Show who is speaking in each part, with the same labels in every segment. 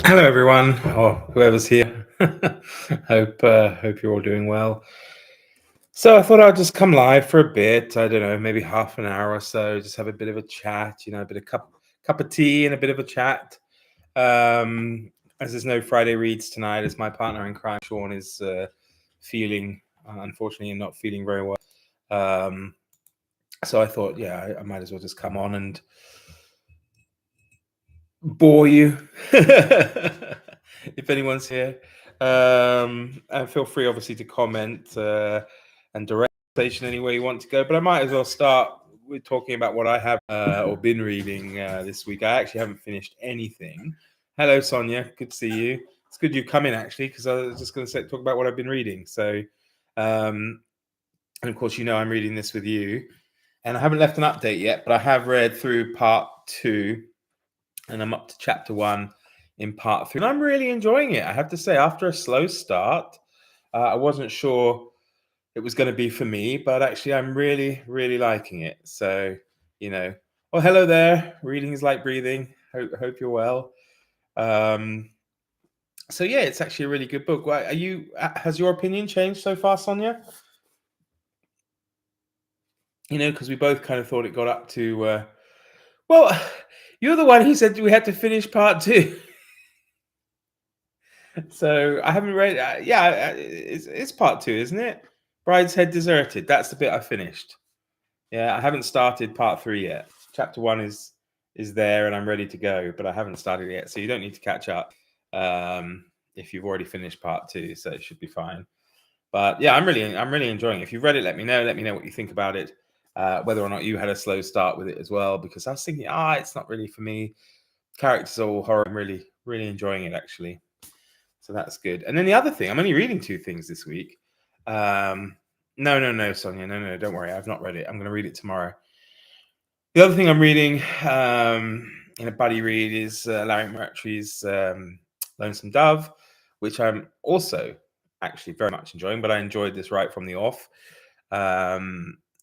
Speaker 1: Hello, everyone, or whoever's here. Hope you're all doing well. So I thought I'd just come live for a bit. I don't know, maybe half an hour or so. Just have a bit of a chat. A bit of cup of tea and a bit of a chat. As there's no Friday reads tonight, as my partner in crime, Sean, is feeling, unfortunately, not feeling very well. So I thought, yeah, I might as well just come on and bore you if anyone's here. And feel free, obviously, to comment and direct the conversation any way you want to go. But I might as well start with talking about what I have or been reading this week. I actually haven't finished anything. Hello, Sonia. Good to see you. It's good you've come in, actually, because I was just going to talk about what I've been reading. So, and of course, I'm reading this with you. And I haven't left an update yet, but I have read through part 2. And I'm up to chapter 1 in part 3. And I'm really enjoying it. I have to say, after a slow start, I wasn't sure it was going to be for me, but actually I'm really, really liking it. So, well, hello there. Reading is like breathing. Hope you're well. So yeah, it's actually a really good book. Has your opinion changed so far, Sonia? Because we both kind of thought it got up to, well, you're the one who said we had to finish part 2. So I haven't read. It's part 2, isn't it? Brideshead Deserted. That's the bit I finished. Yeah, I haven't started part 3 yet. Chapter 1 is there, and I'm ready to go, but I haven't started yet. So you don't need to catch up if you've already finished part 2. So it should be fine. But yeah, I'm really enjoying it. If you've read it, let me know. Let me know what you think about it. Whether or not you had a slow start with it as well, because I was thinking, it's not really for me. Characters are all horror. I'm really enjoying it, actually. So that's good. And then the other thing, I'm only reading 2 things this week. No, Sonia. No, don't worry. I've not read it. I'm going to read it tomorrow. The other thing I'm reading in a buddy read is Larry McMurtry's Lonesome Dove, which I'm also actually very much enjoying, but I enjoyed this right from the off.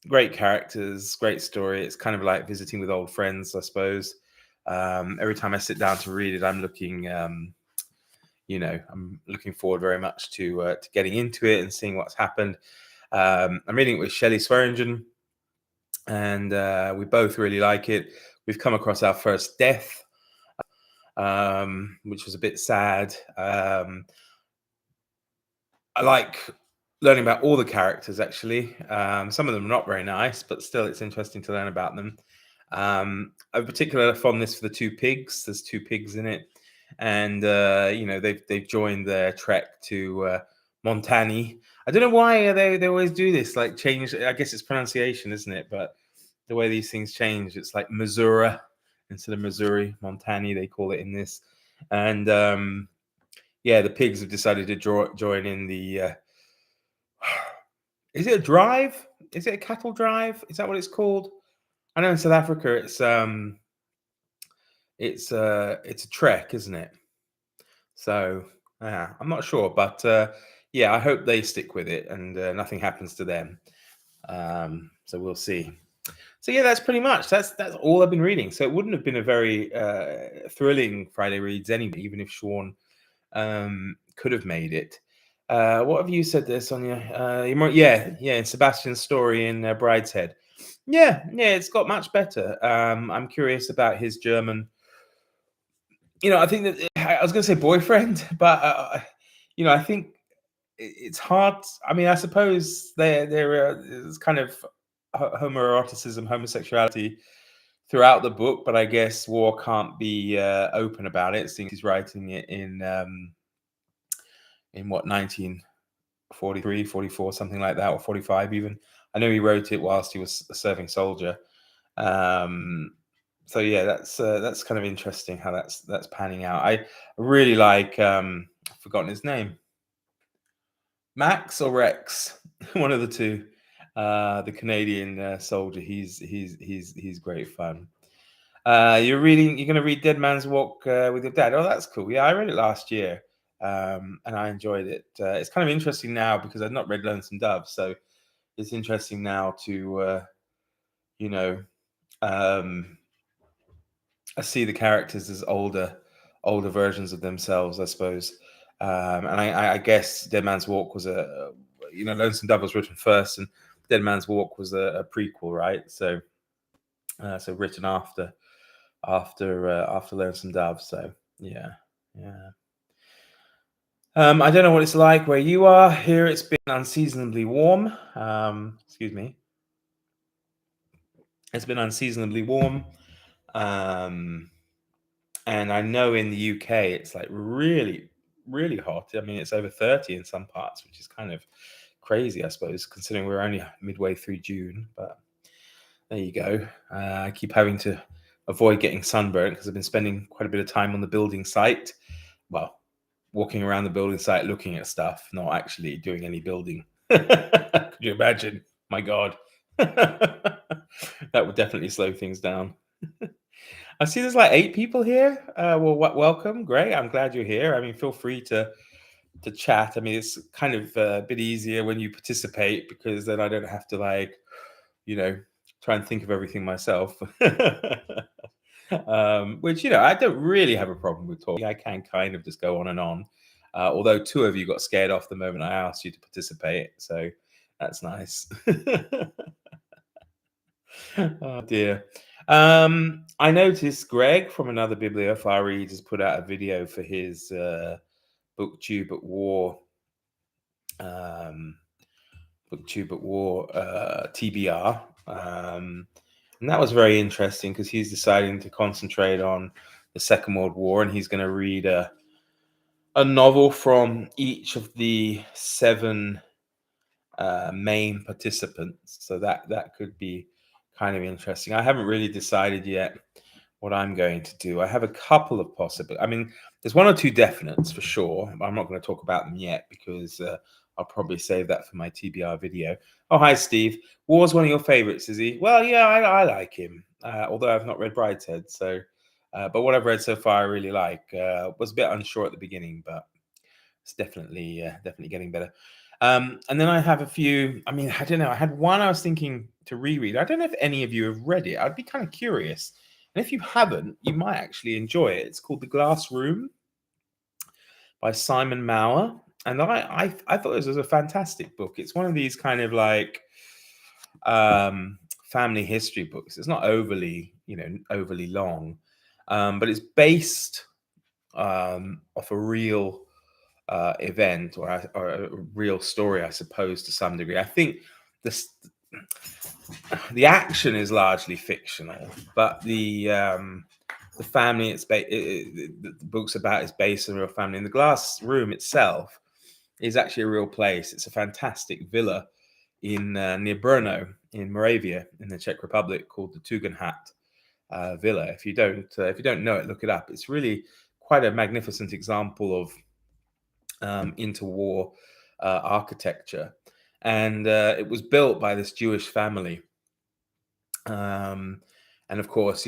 Speaker 1: Great characters, great story. It's kind of like visiting with old friends, I suppose. Every time I sit down to read it, I'm looking forward very much to getting into it and seeing what's happened. I'm reading it with Shelley Swearingen, and we both really like it. We've come across our first death, which was a bit sad. I like learning about all the characters, actually. Some of them are not very nice, but still it's interesting to learn about them. I have a particular fondness for the 2 pigs. There's 2 pigs in it. And they've joined their trek to Montani. I don't know why they always do this, like change. I guess it's pronunciation, isn't it? But the way these things change, it's like Missouri instead of Missouri. Montani, they call it in this. And the pigs have decided to join in the. Is it a drive? Is it a cattle drive? Is that what it's called? I know in South Africa it's a trek, isn't it? So I'm not sure, but I hope they stick with it and nothing happens to them. So we'll see. So yeah, that's pretty much that's all I've been reading. So it wouldn't have been a very thrilling Friday reads anyway, even if Sean could have made it. What have you said there, Sonia? In Sebastian's story in Brideshead. Yeah, it's got much better. I'm curious about his German. I think that I was going to say boyfriend, but I think it's hard. I mean, I suppose there is kind of homoeroticism, homosexuality throughout the book, but I guess War can't be open about it, since he's writing it in what, 1943, 44, something like that, or 45 even. I know he wrote it whilst he was a serving soldier. So yeah, that's kind of interesting how that's panning out. I really like I've forgotten his name. Max or Rex, one of the two. The Canadian soldier. He's great fun. You're going to read Dead Man's Walk with your dad. Oh, that's cool. Yeah, I read it last year, and I enjoyed it. It's kind of interesting now because I've not read Lonesome Dove, so it's interesting now to I see the characters as older older versions of themselves, I suppose. And I guess Dead Man's Walk was Lonesome Dove was written first, and Dead Man's Walk was a prequel, right? So written after Lonesome Dove. So yeah. I don't know what it's like where you are. Here it's been unseasonably warm. Excuse me. It's been unseasonably warm. And I know in the UK it's like really, really hot. I mean, it's over 30 in some parts, which is kind of crazy, I suppose, considering we're only midway through June. But there you go. I keep having to avoid getting sunburnt because I've been spending quite a bit of time on the building site. Well, walking around the building site looking at stuff, not actually doing any building. Could you imagine? My God. That would definitely slow things down. I see there's like 8 people here. Well, welcome. Great. I'm glad you're here. I mean, feel free to chat. I mean, it's kind of a bit easier when you participate because then I don't have to try and think of everything myself. Which, I don't really have a problem with talking. I can kind of just go on and on. Although 2 of you got scared off the moment I asked you to participate. So that's nice. Oh, dear. I noticed Greg from Another Bibliophile Reads has put out a video for his Booktube at War TBR. And that was very interesting because he's deciding to concentrate on the Second World War, and he's going to read a novel from each of the 7 main participants. So that could be kind of interesting. I haven't really decided yet what I'm going to do. I have a couple of possible. I mean, there's 1 or 2 definites for sure. I'm not going to talk about them yet because I'll probably save that for my TBR video. Oh, hi, Steve. War's one of your favorites, is he? Well, yeah, I like him, although I've not read Brideshead. So, but what I've read so far, I really like. Was a bit unsure at the beginning, but it's definitely getting better. And then I have a few. I mean, I don't know. I had one I was thinking to reread. I don't know if any of you have read it. I'd be kind of curious. And if you haven't, you might actually enjoy it. It's called The Glass Room by Simon Mauer. And I thought this was a fantastic book. It's one of these kind of like family history books. It's not overly long, but it's based off a real event or a real story, I suppose, to some degree. I think the action is largely fictional, but the family the book's about is based on a real family. And the Glass Room itself is actually a real place. It's a fantastic villa in near Brno in Moravia in the Czech Republic called the Tugendhat Villa. If you don't know it, look it up. It's really quite a magnificent example of interwar architecture, and it was built by this Jewish family. And of course,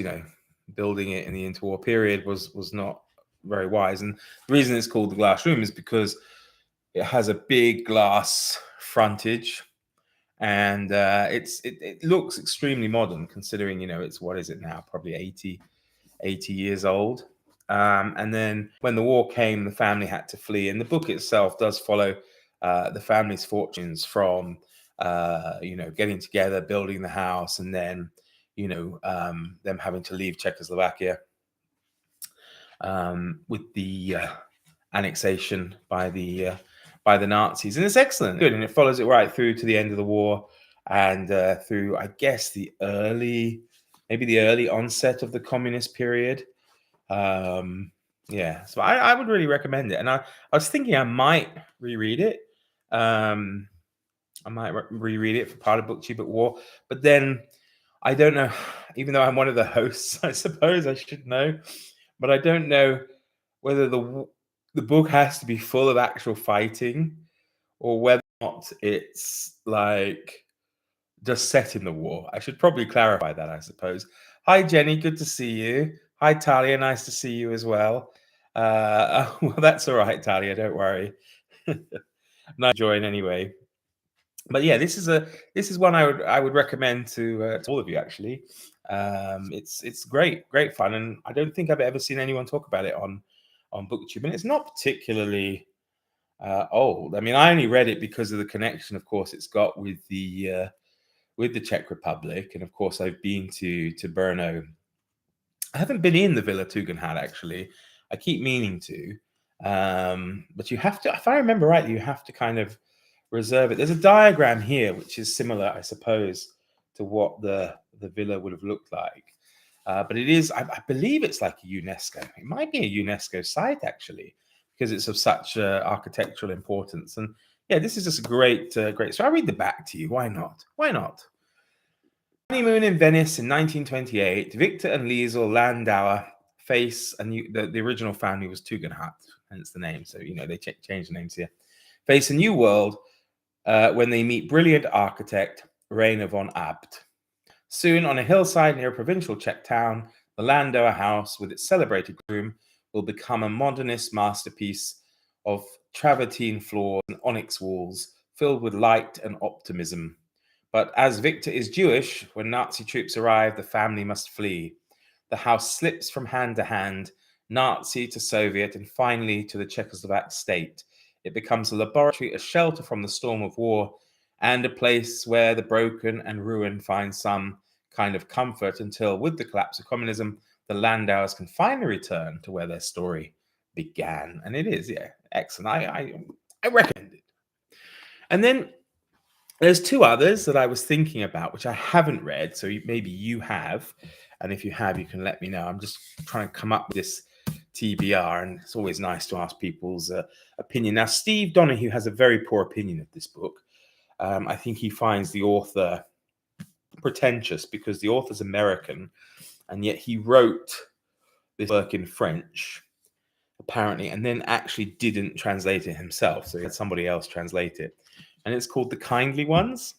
Speaker 1: building it in the interwar period was not very wise. And the reason it's called the Glass Room is because it has a big glass frontage, and it looks extremely modern considering it's, what is it now, probably 80 years old. And then when the war came, the family had to flee, and the book itself does follow the family's fortunes from getting together, building the house, and then them having to leave Czechoslovakia with the annexation by the Nazis. And it's excellent, good, and it follows it right through to the end of the war and through, I guess, the early onset of the communist period. So I would really recommend it, and I was thinking I might reread it. I might reread it for part of Booktube at War, but then I don't know. Even though I'm one of the hosts, I suppose I should know, but I don't know whether the book has to be full of actual fighting or whether or not it's like just set in the war. I should probably clarify that, I suppose. Hi, Jenny. Good to see you. Hi, Talia. Nice to see you as well. Well, that's all right, Talia. Don't worry. Nice join anyway. But yeah, this is one I would recommend to all of you, actually. It's great fun, and I don't think I've ever seen anyone talk about it on on Booktube, and it's not particularly old. I mean, I only read it because of the connection, of course, it's got with the Czech Republic, and of course, I've been to Brno. I haven't been in the Villa Tugendhat actually. I keep meaning to, but you have to. If I remember rightly, you have to kind of reserve it. There's a diagram here which is similar, I suppose, to what the villa would have looked like. But it is, I believe it's like a UNESCO. It might be a UNESCO site actually, because it's of such architectural importance. And yeah, this is just a great. So I'll read the back to you. Why not? Why not? Honeymoon in Venice in 1928. Victor and Liesel Landauer face a new. The original family was Tugendhat, hence the name. So they changed the names here. Face a new world when they meet brilliant architect Rainer von Abt. Soon, on a hillside near a provincial Czech town, the Landauer house, with its celebrated room, will become a modernist masterpiece of travertine floors and onyx walls, filled with light and optimism. But as Victor is Jewish, when Nazi troops arrive, the family must flee. The house slips from hand to hand, Nazi to Soviet, and finally to the Czechoslovak state. It becomes a laboratory, a shelter from the storm of war, and a place where the broken and ruined find some kind of comfort until, with the collapse of communism, the Landauers can finally return to where their story began. And it is, yeah, excellent. I recommend it. And then there's two others that I was thinking about, which I haven't read. So maybe you have. And if you have, you can let me know. I'm just trying to come up with this TBR, and it's always nice to ask people's opinion. Now, Steve Donahue has a very poor opinion of this book. I think he finds the author pretentious because the author's American, and yet he wrote this work in French, apparently, and then actually didn't translate it himself. So he had somebody else translate it. And it's called The Kindly Ones.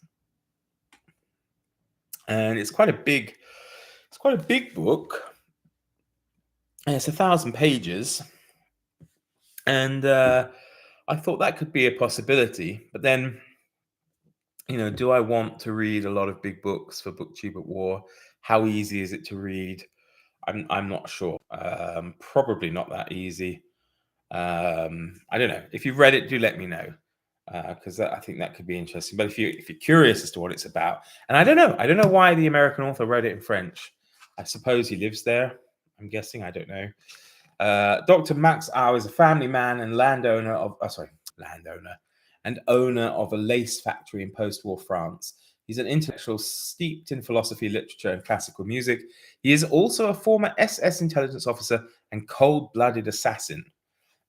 Speaker 1: And it's quite a big book. And it's 1,000 pages. And I thought that could be a possibility. But then, do I want to read a lot of big books for Booktube at War? How easy is it to read? I'm not sure. Probably not that easy. I don't know. If you've read it, do let me know, because I think that could be interesting. But if you're curious as to what it's about, and I don't know why the American author wrote it in French. I suppose he lives there. I'm guessing. I don't know. Dr. Max Au is a family man and landowner and owner of a lace factory in post-war France. He's an intellectual steeped in philosophy, literature, and classical music. He is also a former SS intelligence officer and cold-blooded assassin.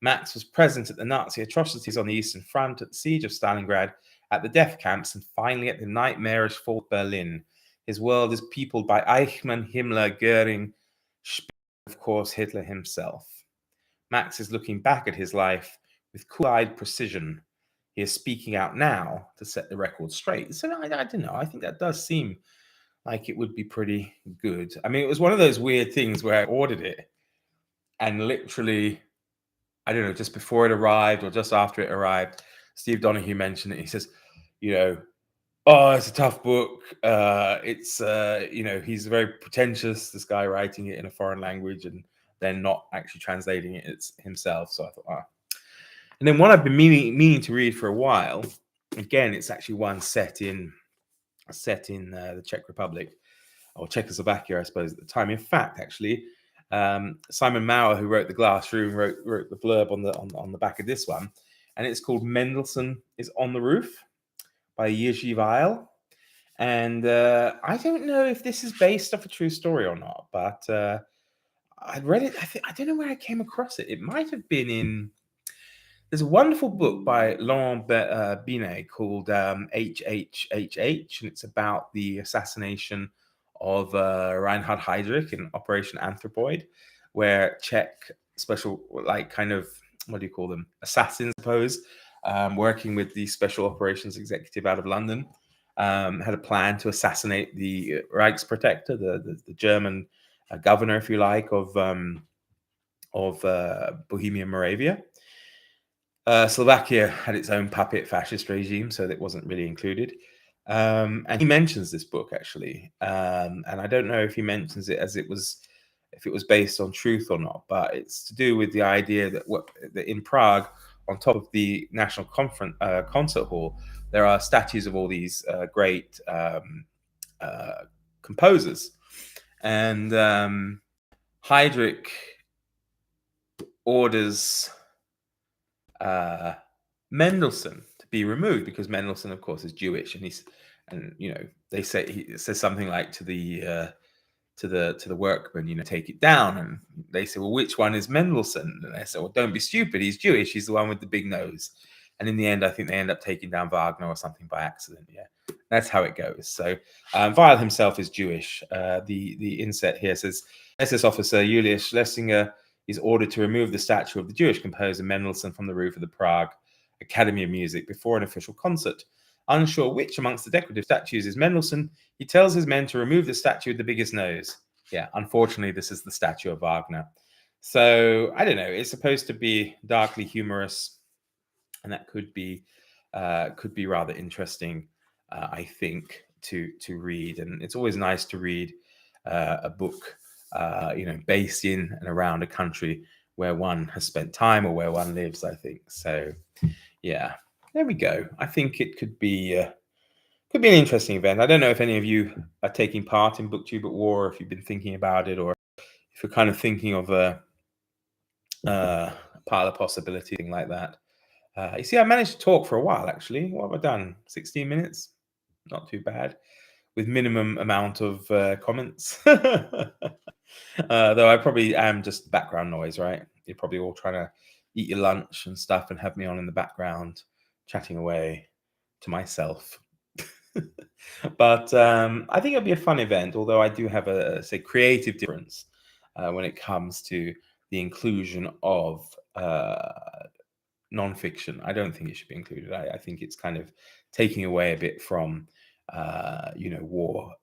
Speaker 1: Max was present at the Nazi atrocities on the Eastern Front, at the siege of Stalingrad, at the death camps, and finally at the nightmarish fall of Berlin. His world is peopled by Eichmann, Himmler, Goering, Speer, of course, Hitler himself. Max is looking back at his life with cool-eyed precision. He is speaking out now to set the record straight. So I don't know. I think that does seem like it would be pretty good. I mean, it was one of those weird things where I ordered it and literally, I don't know, just before it arrived or just after it arrived, Steve Donahue mentioned it. He says, oh, it's a tough book. It's he's very pretentious, this guy writing it in a foreign language and then not actually translating it himself. So I thought, And then one I've been meaning to read for a while. Again, it's actually one set in the Czech Republic or Czechoslovakia, I suppose, at the time. In fact, actually, Simon Mauer, who wrote The Glass Room, wrote the blurb on the back of this one, and it's called Mendelssohn is on the Roof by Jiří Weil. And I don't know if this is based off a true story or not, but I read it. I don't know where I came across it. It might have been in. There's a wonderful book by Laurent Binet called HHHH, and it's about the assassination of Reinhard Heydrich in Operation Anthropoid, where Czech special, what do you call them? Assassins, I suppose, working with the Special Operations Executive out of London, had a plan to assassinate the Reichsprotector, the German governor, if you like, of Bohemia Moravia. Slovakia had its own puppet fascist regime, so that wasn't really included. And he mentions this book, actually. And I don't know if he mentions it as it was if it was based on truth or not, but it's to do with the idea that in Prague, on top of the National Concert Hall, there are statues of all these great uh, composers, and Heydrich orders Mendelssohn to be removed because Mendelssohn, of course, is Jewish, and they say he says something like to the workmen, take it down, and they say, well, which one is Mendelssohn? And they say, well, don't be stupid, he's Jewish, he's the one with the big nose. And in the end, I think they end up taking down Wagner or something by accident. Yeah, that's how it goes. So Weil himself is Jewish. The inset here says SS officer Julius Schlesinger is ordered to remove the statue of the Jewish composer Mendelssohn from the roof of the Prague Academy of Music before an official concert. Unsure which amongst the decorative statues is Mendelssohn, he tells his men to remove the statue with the biggest nose. Yeah, unfortunately, this is the statue of Wagner. So I don't know. It's supposed to be darkly humorous, and that could be rather interesting, I think, to read. And it's always nice to read a book, based in and around a country where one has spent time or where one lives, I think. So, yeah, there we go. I think it could be an interesting event. I don't know if any of you are taking part in Booktube at War, or if you've been thinking about it, or if you're kind of thinking of a part of the possibility, thing like that. You see, I managed to talk for a while, actually. What have I done? 16 minutes? Not too bad. With minimum amount of comments. Though I probably am just background noise, right? You're probably all trying to eat your lunch and stuff and have me on in the background, chatting away to myself. But I think it'll be a fun event, although I do have a creative difference when it comes to the inclusion of non-fiction. I don't think it should be included. I think it's kind of taking away a bit from war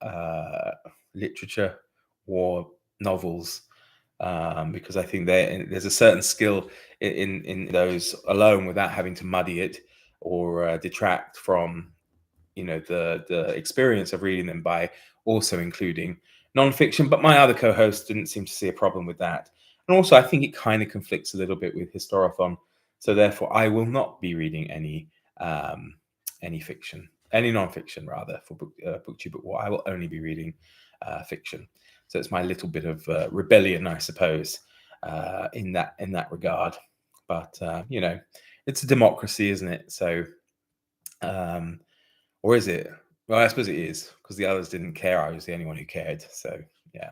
Speaker 1: literature, war novels, because I think there's a certain skill in those alone without having to muddy it or detract from the experience of reading them by also including non-fiction. But my other co-host didn't seem to see a problem with that, and also I think it kind of conflicts a little bit with Historathon. So therefore, I will not be reading any fiction, any non-fiction rather, for Booktube at War. I will only be reading fiction. So it's my little bit of rebellion, I suppose, in that regard. But it's a democracy, isn't it? So, or is it? Well, I suppose it is, because the others didn't care. I was the only one who cared. So yeah.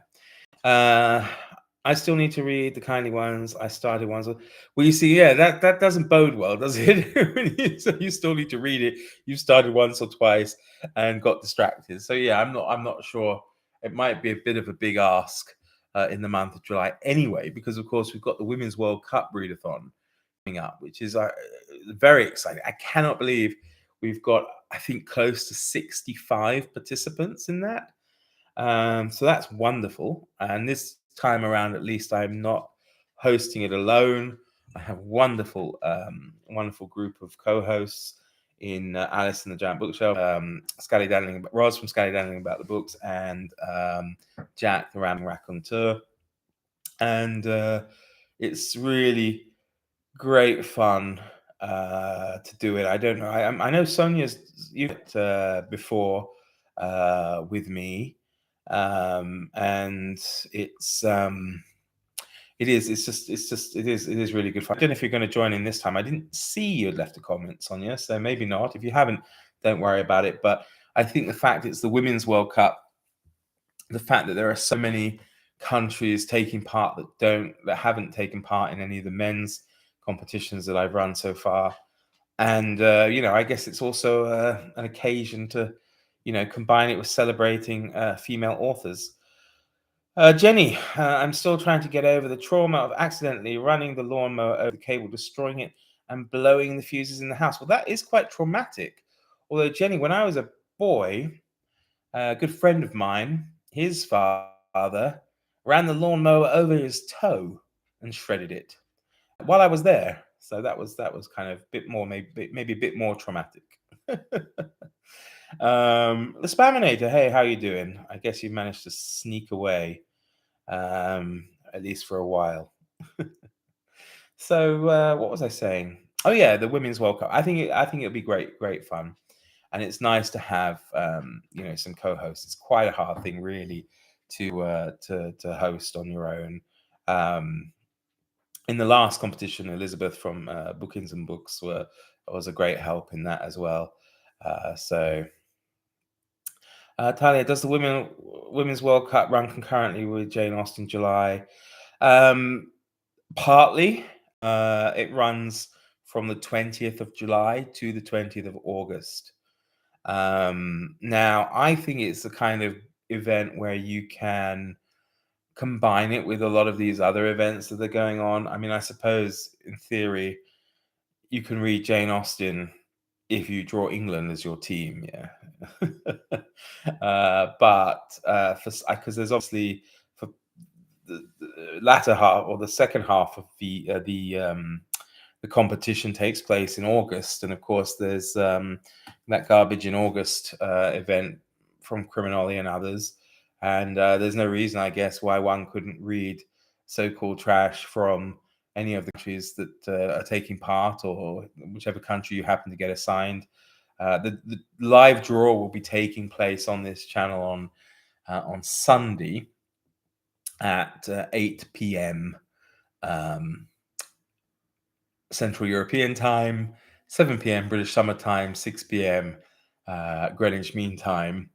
Speaker 1: I still need to read the kindly ones. I started ones. Well, you see, yeah, that doesn't bode well, does it? So you still need to read it. You started once or twice and got distracted. So yeah, I'm not sure. It might be a bit of a big ask in the month of July anyway, because of course we've got the Women's World Cup readathon coming up, which is very exciting. I cannot believe we've got, I think, close to 65 participants in that. So that's wonderful. And this time around, at least, I'm not hosting it alone. I have a wonderful group of co-hosts in Alice and the Giant Bookshelf, Scally Danling, Roz from Scally Danling About the Books, and Jack the Rambling Raconteur. And it's really great fun to do it. I don't know. I know Sonia's used it before with me. And it is really good fun. I don't know if you're going to join in this time. I didn't see you had left a comment, Sonia, so maybe not. If you haven't, don't worry about it. But I think the fact it's the Women's World Cup, the fact that there are so many countries taking part that haven't taken part in any of the men's competitions that I've run so far, and I guess it's also an occasion to combine it with celebrating female authors. Jenny, I'm still trying to get over the trauma of accidentally running the lawnmower over the cable, destroying it, and blowing the fuses in the house. Well, that is quite traumatic. Although, Jenny, when I was a boy, a good friend of mine, his father, ran the lawnmower over his toe and shredded it while I was there. So that was kind of a bit more, maybe a bit more traumatic. The Spaminator, hey, how you doing? I guess you managed to sneak away. at least for a while. So what was I saying? Oh yeah, the Women's World Cup. I think it'll be great fun, and it's nice to have some co-hosts. It's quite a hard thing, really, to host on your own. Um, in the last competition, Elizabeth from Bookings and Books was a great help in that as well. Talia, does the Women's World Cup run concurrently with Jane Austen July? Partly. It runs from the 20th of July to the 20th of August. Now, I think it's the kind of event where you can combine it with a lot of these other events that are going on. I mean, I suppose in theory, you can read Jane Austen if you draw England as your team, yeah. But because there's obviously for the latter half or the second half of the competition takes place in August, and of course there's that Garbage in August event from Criminoli and others, and there's no reason, I guess, why one couldn't read so-called trash from any of the countries that are taking part, or whichever country you happen to get assigned. The live draw will be taking place on this channel on Sunday at 8 p.m. Central European Time, 7 p.m. British Summer Time, 6 p.m. Greenwich Mean Time.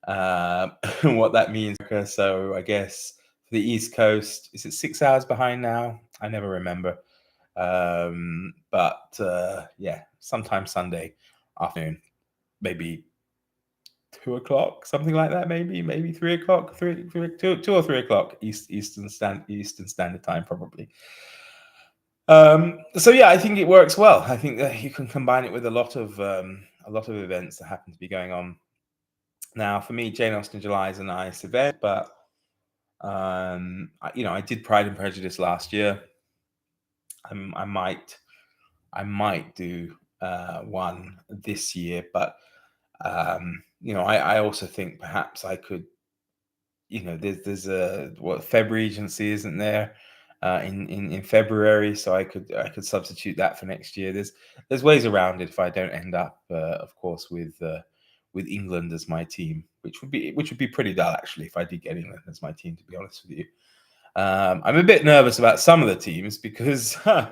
Speaker 1: What that means. So I guess for the East Coast, is it 6 hours behind now? I never remember. But yeah, sometime Sunday afternoon, maybe 2 o'clock, something like that. Maybe 3 o'clock, 2 or 3 o'clock Eastern Standard Time, probably. So yeah, I think it works well. I think that you can combine it with a lot of events that happen to be going on. Now, for me, Jane Austen July is a nice event, but I did Pride and Prejudice last year. I might do one this year, but I also think perhaps I could. There's a February agency, isn't there? In February, so I could substitute that for next year. There's ways around it if I don't end up, of course, with England as my team, which would be pretty dull actually if I did get England as my team. To be honest with you, I'm a bit nervous about some of the teams because I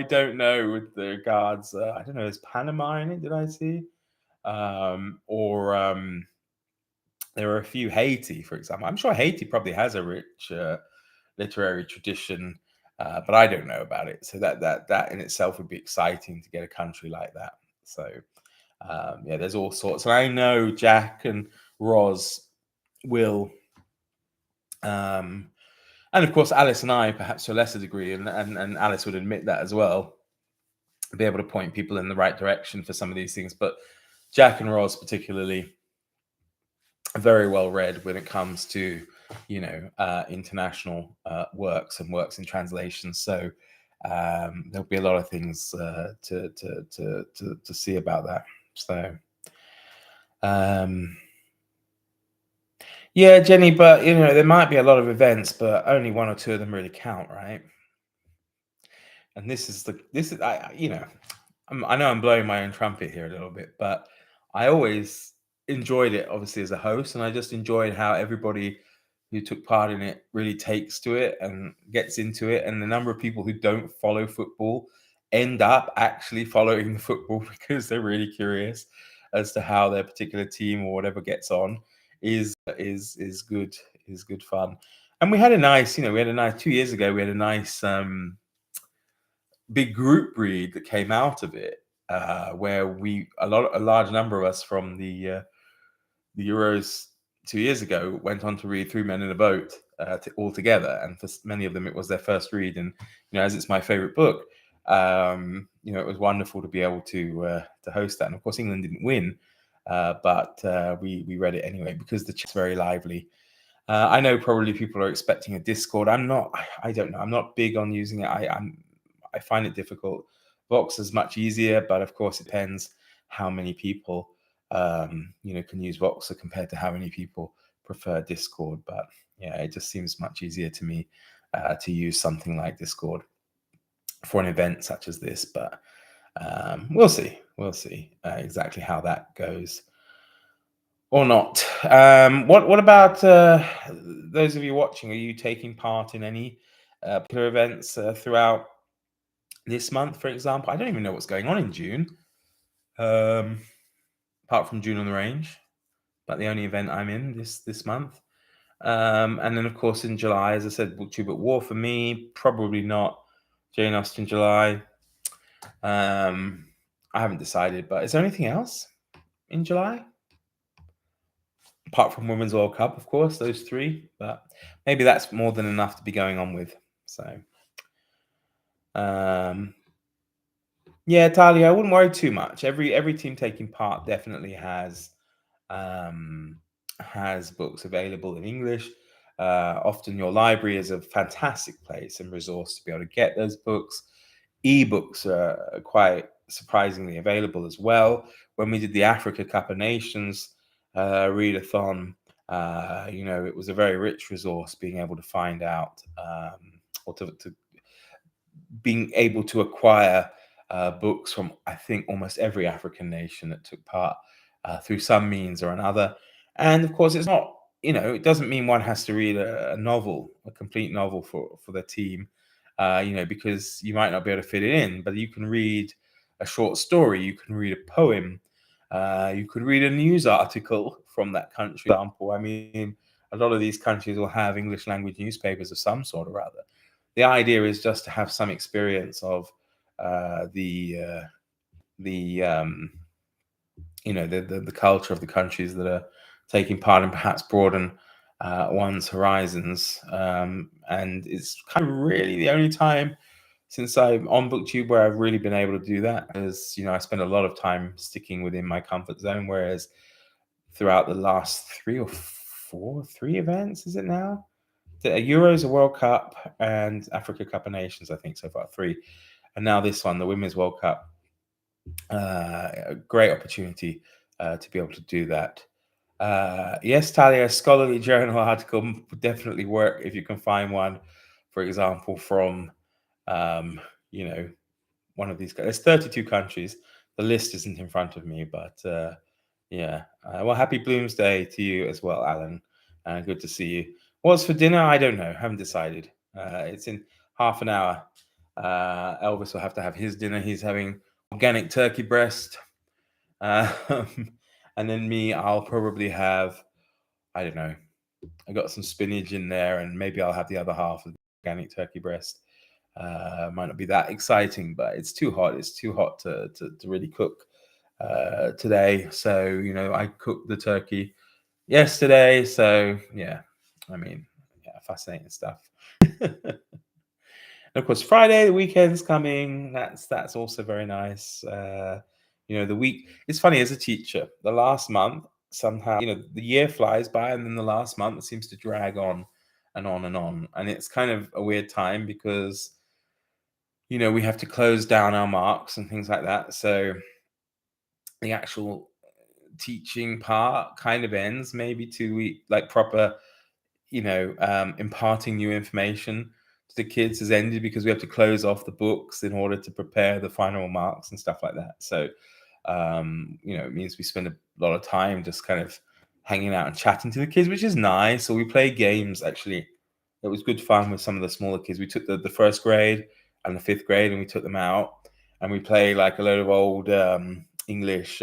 Speaker 1: don't know with the regards. I don't know, is Panama in it? Did I see? Or there are a few. Haiti, for example. I'm sure Haiti probably has a rich literary tradition, but I don't know about it. So that in itself would be exciting to get a country like that. So yeah, there's all sorts. And I know Jack and Roz will, and of course Alice and I, perhaps to a lesser degree, and Alice would admit that as well, be able to point people in the right direction for some of these things. But Jack and Roz particularly very well read when it comes to international works and works in translation. So there'll be a lot of things to see about that. So yeah, Jenny, but there might be a lot of events, but only one or two of them really count, right? And I know I'm blowing my own trumpet here a little bit, but I always enjoyed it, obviously, as a host, and I just enjoyed how everybody who took part in it really takes to it and gets into it. And the number of people who don't follow football end up actually following the football because they're really curious as to how their particular team or whatever gets on is good fun. And we had a nice 2 years ago, we had a nice big group read that came out of it, where a large number of us from the Euros 2 years ago went on to read Three Men in a Boat all together, and for many of them it was their first read. And as it's my favorite book, it was wonderful to be able to host that. And of course, England didn't win, but we read it anyway because the chat's very lively. I know probably people are expecting a Discord. I'm not. I don't know. I'm not big on using it. I find it difficult. Vox is much easier, but of course it depends how many people can use Voxer compared to how many people prefer Discord, but yeah, it just seems much easier to me to use something like Discord for an event such as this. But we'll see. We'll see exactly how that goes or not. What about those of you watching? Are you taking part in any particular events throughout this month, for example? I don't even know what's going on in June, apart from June on the Range. But the only event I'm in this month. And then, of course, in July, as I said, Booktube at War for me. Probably not Jane Austen July. I haven't decided, but is there anything else in July? Apart from Women's World Cup, of course, those three. But maybe that's more than enough to be going on with. So, yeah, Talia, I wouldn't worry too much. Every team taking part definitely has books available in English. Often your library is a fantastic place and resource to be able to get those books. Ebooks are quite surprisingly available as well. When we did the Africa Cup of Nations readathon, it was a very rich resource being able to find out or to being able to acquire books from, I think, almost every African nation that took part through some means or another. And of course, it's not, it doesn't mean one has to read a novel, a complete novel for the team, because you might not be able to fit it in, but you can read a short story, you can read a poem, you could read a news article from that country, for example. I mean, a lot of these countries will have English language newspapers of some sort or other. The idea is just to have some experience of the culture of the countries that are taking part and perhaps broaden one's horizons. And it's kind of really the only time since I'm on Booktube where I've really been able to do that. As I spend a lot of time sticking within my comfort zone, whereas throughout the last three events, is it now? The Euros, a World Cup, and Africa Cup of Nations, I think so far, three. And now this one, the Women's World Cup. A great opportunity to be able to do that. Yes, Talia, a scholarly journal article would definitely work if you can find one, for example, from, one of these guys. There's 32 countries. The list isn't in front of me, but yeah. Well, happy Bloomsday to you as well, Alan. Good to see you. What's for dinner? I don't know. Haven't decided. It's in half an hour. Elvis will have to have his dinner. He's having organic turkey breast. And then me, I'll probably have, I don't know, I got some spinach in there, and maybe I'll have the other half of the organic turkey breast. Might not be that exciting, but it's too hot. It's too hot to really cook today. So, I cooked the turkey yesterday. So, yeah, I mean, yeah, fascinating stuff. And of course, Friday, the weekend's coming. That's also very nice. The week. It's funny as a teacher. The last month somehow, the year flies by, and then the last month seems to drag on and on and on. And it's kind of a weird time because, we have to close down our marks and things like that. So the actual teaching part kind of ends maybe 2 weeks, like proper imparting new information to the kids has ended because we have to close off the books in order to prepare the final marks and stuff like that. So, it means we spend a lot of time just kind of hanging out and chatting to the kids, which is nice. So we play games, actually. It was good fun with some of the smaller kids. We took the first grade and the fifth grade and we took them out and we play like a load of old English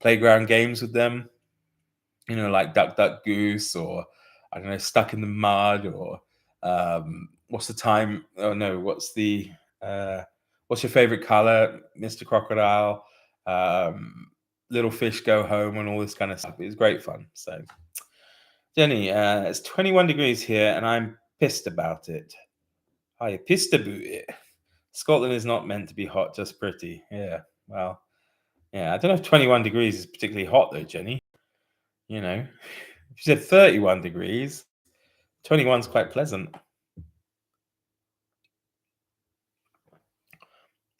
Speaker 1: playground games with them, like Duck, Duck, Goose, or I don't know, Stuck in the Mud, or what's the time? Oh no, what's your favorite color, Mr. Crocodile? Little Fish Go Home, and all this kind of stuff. It was great fun. So, Jenny, it's 21 degrees here, and I'm pissed about it. Are you pissed about it? Scotland is not meant to be hot, just pretty. Yeah, well, yeah. I don't know if 21 degrees is particularly hot though, Jenny. If you said 31 degrees, 21 is quite pleasant.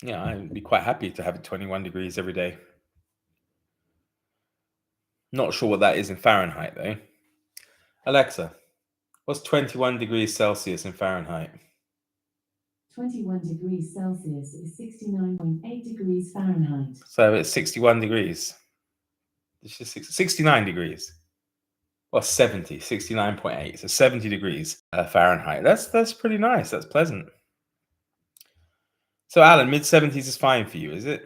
Speaker 1: Yeah, I'd be quite happy to have it 21 degrees every day. Not sure what that is in Fahrenheit, though. Alexa, what's 21 degrees Celsius in Fahrenheit?
Speaker 2: 21 degrees Celsius is 69.8 degrees Fahrenheit.
Speaker 1: So it's 61 degrees. It's just 69 degrees. Well, 70, 69.8. So 70 degrees Fahrenheit. That's pretty nice. That's pleasant. So, Alan, mid-70s is fine for you, is it?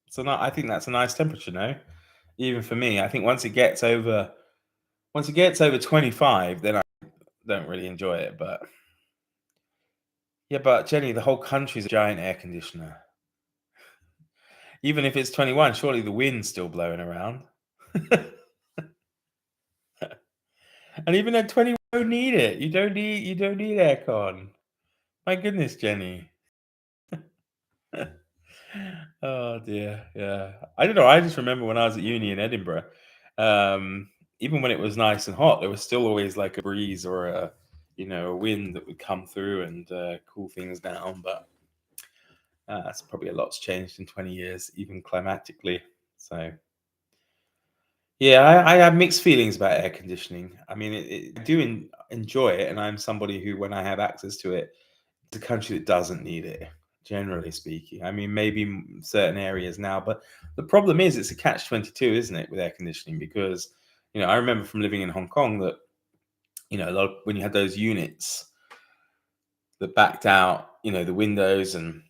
Speaker 1: So, I think that's a nice temperature, no? Even for me, I think once it gets over 25, then I don't really enjoy it. But yeah, but Jenny, the whole country's a giant air conditioner. Even if it's 21, surely the wind's still blowing around. And even at 20, you don't need it. You don't need aircon. My goodness, Jenny. Oh dear, yeah. I don't know. I just remember when I was at uni in Edinburgh, even when it was nice and hot, there was still always like a breeze or a wind that would come through and cool things down. But that's probably a lot's changed in 20 years, even climatically. So yeah, I have mixed feelings about air conditioning. I mean, I do enjoy it, and I'm somebody who, when I have access to it, it's a country that doesn't need it, generally speaking. I mean, maybe certain areas now, but the problem is it's a catch-22, isn't it, with air conditioning? Because I remember from living in Hong Kong that a lot of, when you had those units that backed out, the windows and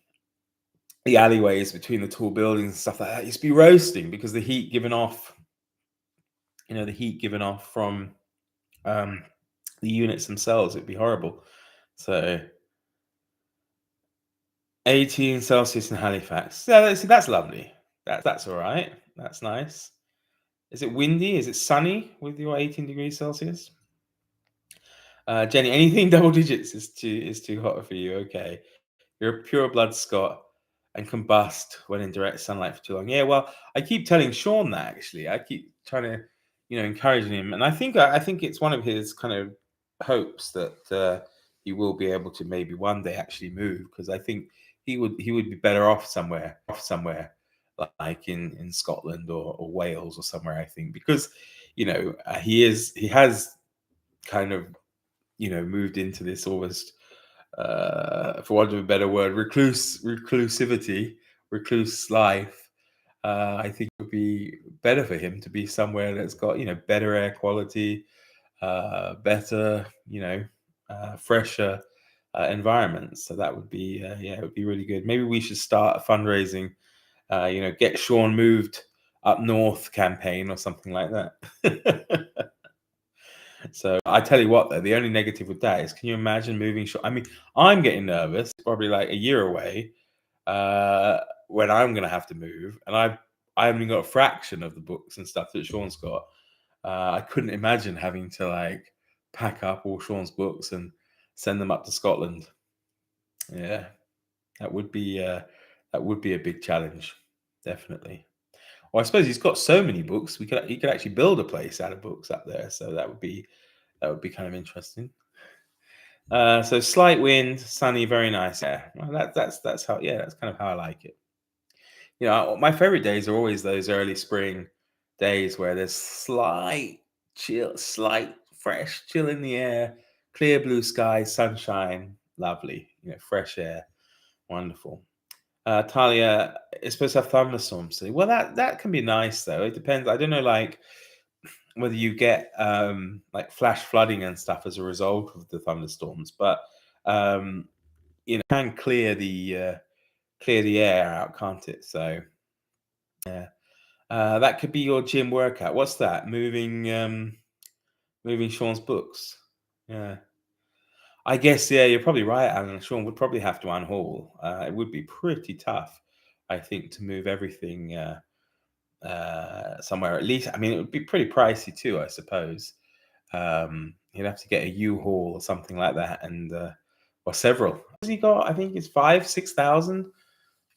Speaker 1: the alleyways between the tall buildings and stuff like that used to be roasting because the heat given off from the units themselves, it'd be horrible. So 18 Celsius in Halifax. Yeah, that's lovely. That's all right. That's nice. Is it windy? Is it sunny with your 18 degrees Celsius? Jenny, anything double digits is too hot for you. Okay, you're a pure blood Scot and combust when in direct sunlight for too long. Yeah, well, I keep telling Sean that actually. I keep trying to, encouraging him, and I think it's one of his kind of hopes that he will be able to maybe one day actually move, because I think he would be better off somewhere like in Scotland or Wales or somewhere. I think because he has kind of moved into this almost for want of a better word, reclusivity, recluse life. I think it would be better for him to be somewhere that's got better air quality, better fresher environments. So that would be it would be really good. Maybe we should start a fundraising, get Sean moved up north campaign or something like that. So I tell you what, though, the only negative with that is, can you imagine moving? I mean, I'm getting nervous. Probably like a year away when I'm going to have to move, and I only got a fraction of the books and stuff that Sean's got. I couldn't imagine having to like pack up all Sean's books and send them up to Scotland. Yeah, that would be a big challenge, definitely. Well, I suppose he's got so many books. He could actually build a place out of books up there. So that would be kind of interesting. So slight wind, sunny, very nice. Yeah, well, that's how. Yeah, that's kind of how I like it. My favorite days are always those early spring days where there's slight chill, slight fresh chill in the air, clear blue sky, sunshine, lovely. Fresh air, wonderful. Talia, it's supposed to have thunderstorms. Well, that can be nice though. It depends. I don't know, like whether you get like flash flooding and stuff as a result of the thunderstorms, but can clear the air out, can't it? So yeah, that could be your gym workout. What's that? Moving Sean's books. Yeah, I guess. Yeah, you're probably right, Alan. Sean would probably have to unhaul. It would be pretty tough, I think, to move everything somewhere. At least, I mean, it would be pretty pricey too, I suppose. He'd have to get a U-Haul or something like that, and or several. Has he got? I think it's 5,000-6,000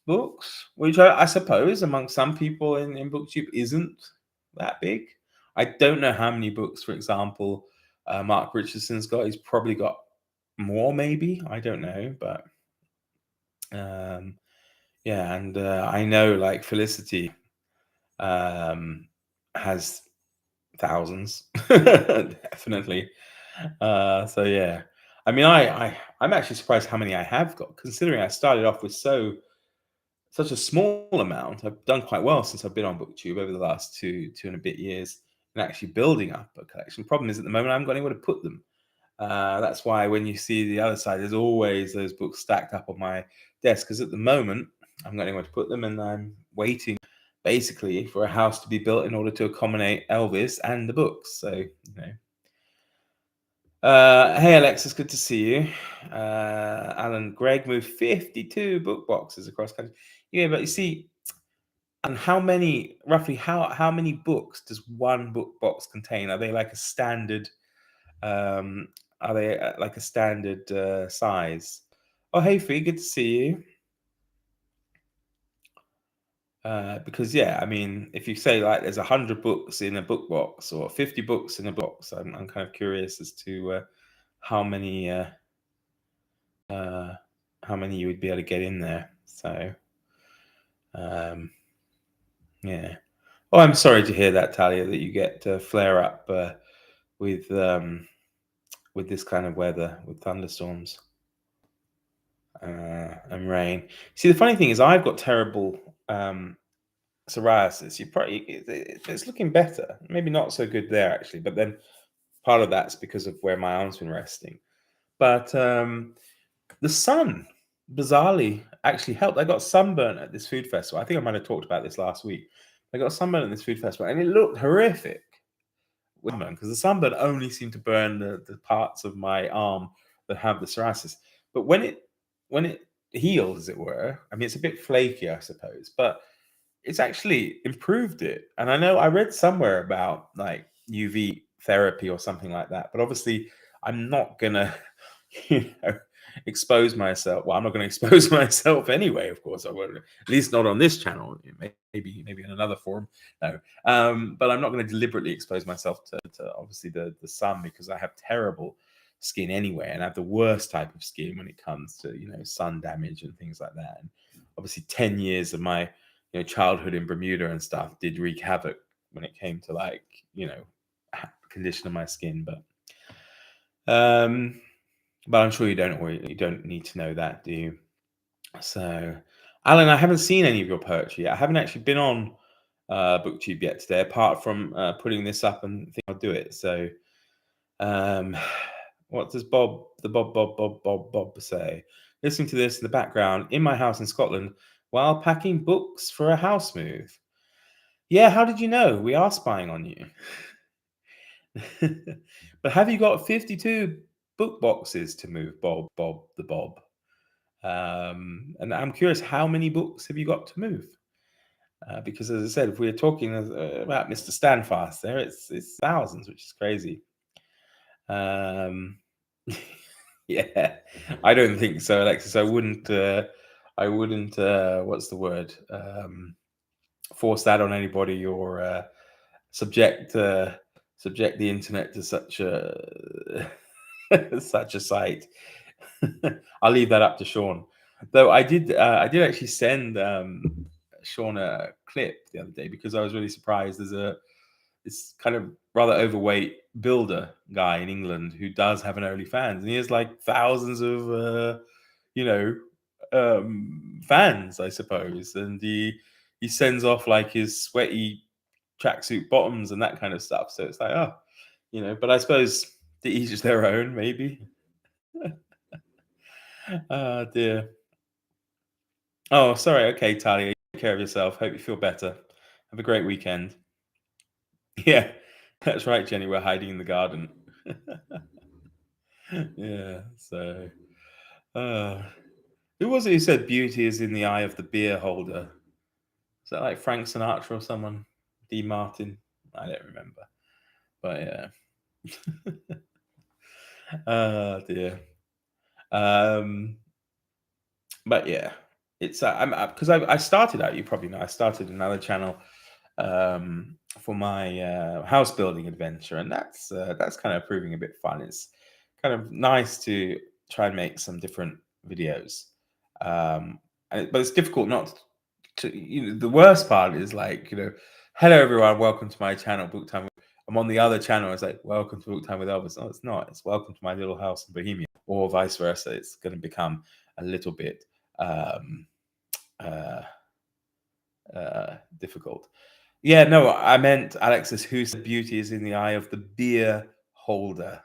Speaker 1: books, which I suppose among some people in Booktube isn't that big. I don't know how many books, for example, Mark Richardson's got. He's probably got more, maybe. I don't know, but yeah, and I know like Felicity has thousands, definitely. So yeah, I mean, I'm actually surprised how many I have got, considering I started off with such a small amount. I've done quite well since I've been on BookTube over the last two and a bit years, and actually building up a collection. Problem is, at the moment, I haven't got anywhere to put them. That's why when you see the other side, there's always those books stacked up on my desk, because at the moment, I haven't got anywhere to put them, and I'm waiting basically for a house to be built in order to accommodate Elvis and the books. So, hey Alexis, good to see you. Alan, Greg moved 52 book boxes across country. Yeah, but you see, and roughly how many books does one book box contain? Are they like a standard? Are they like a standard size? Oh, hey Fee, good to see you. Because yeah, I mean, if you say like there's 100 books in a book box or 50 books in a box, I'm kind of curious as to how many you would be able to get in there. So yeah. Oh, I'm sorry to hear that, Talia, that you get flare up with this kind of weather, with thunderstorms and rain. See, the funny thing is, I've got terrible psoriasis. It's looking better. Maybe not so good there actually, but then part of that's because of where my arm's been resting. But the sun, bizarrely, actually helped. I got sunburn at this food festival. I think I might have talked about this last week. I got sunburn at this food festival, and it looked horrific because the sunburn only seemed to burn the parts of my arm that have the psoriasis. But when it healed, as it were, I mean, it's a bit flaky, I suppose, but it's actually improved it. And I know I read somewhere about like UV therapy or something like that, but obviously I'm not gonna, expose myself. Well, I'm not going to expose myself anyway. Of course, I won't. At least not on this channel. Maybe in another forum. No, but I'm not going to deliberately expose myself to obviously the sun, because I have terrible skin anyway, and I have the worst type of skin when it comes to sun damage and things like that. And obviously, 10 years of my childhood in Bermuda and stuff did wreak havoc when it came to like condition of my skin, but I'm sure you don't need to know that, do you? So, Alan, I haven't seen any of your poetry yet. I haven't actually been on BookTube yet today, apart from putting this up and think I'll do it. So, what does Bob say? Listening to this in the background in my house in Scotland while packing books for a house move. Yeah, how did you know? We are spying on you. But have you got 52 book boxes to move, Bob? And I'm curious, how many books have you got to move? Because as I said, if we're talking about Mr. Standfast there, it's thousands, which is crazy. Yeah, I don't think so, Alexis. I wouldn't what's the word? Force that on anybody, or subject the internet to such a such a site. I'll leave that up to Sean. Though I did actually send Sean a clip the other day, because I was really surprised. There's this kind of rather overweight builder guy in England who does have an OnlyFans, and he has like thousands of fans, I suppose, and he sends off like his sweaty tracksuit bottoms and that kind of stuff. So it's like, but I suppose to each is their own, maybe. Oh dear. Oh, sorry. Okay, Talia, take care of yourself. Hope you feel better. Have a great weekend. Yeah, that's right, Jenny. We're hiding in the garden. Yeah. So, who was it who said beauty is in the eye of the beer holder? Is that like Frank Sinatra or someone? D. Martin? I don't remember. But yeah. Oh dear. But yeah, it's I'm because I started out. You probably know I started another channel for my house building adventure, and that's kind of proving a bit fun. It's kind of nice to try and make some different videos, but it's difficult not to. The worst part is like hello everyone, welcome to my channel, Book Time. I'm on the other channel. It's like, welcome to Book Time with Elvis. No, it's not. It's welcome to my little house in Bohemia, or vice versa. It's going to become a little bit difficult. Yeah, no, I meant, Alexis, who said beauty is in the eye of the beer holder?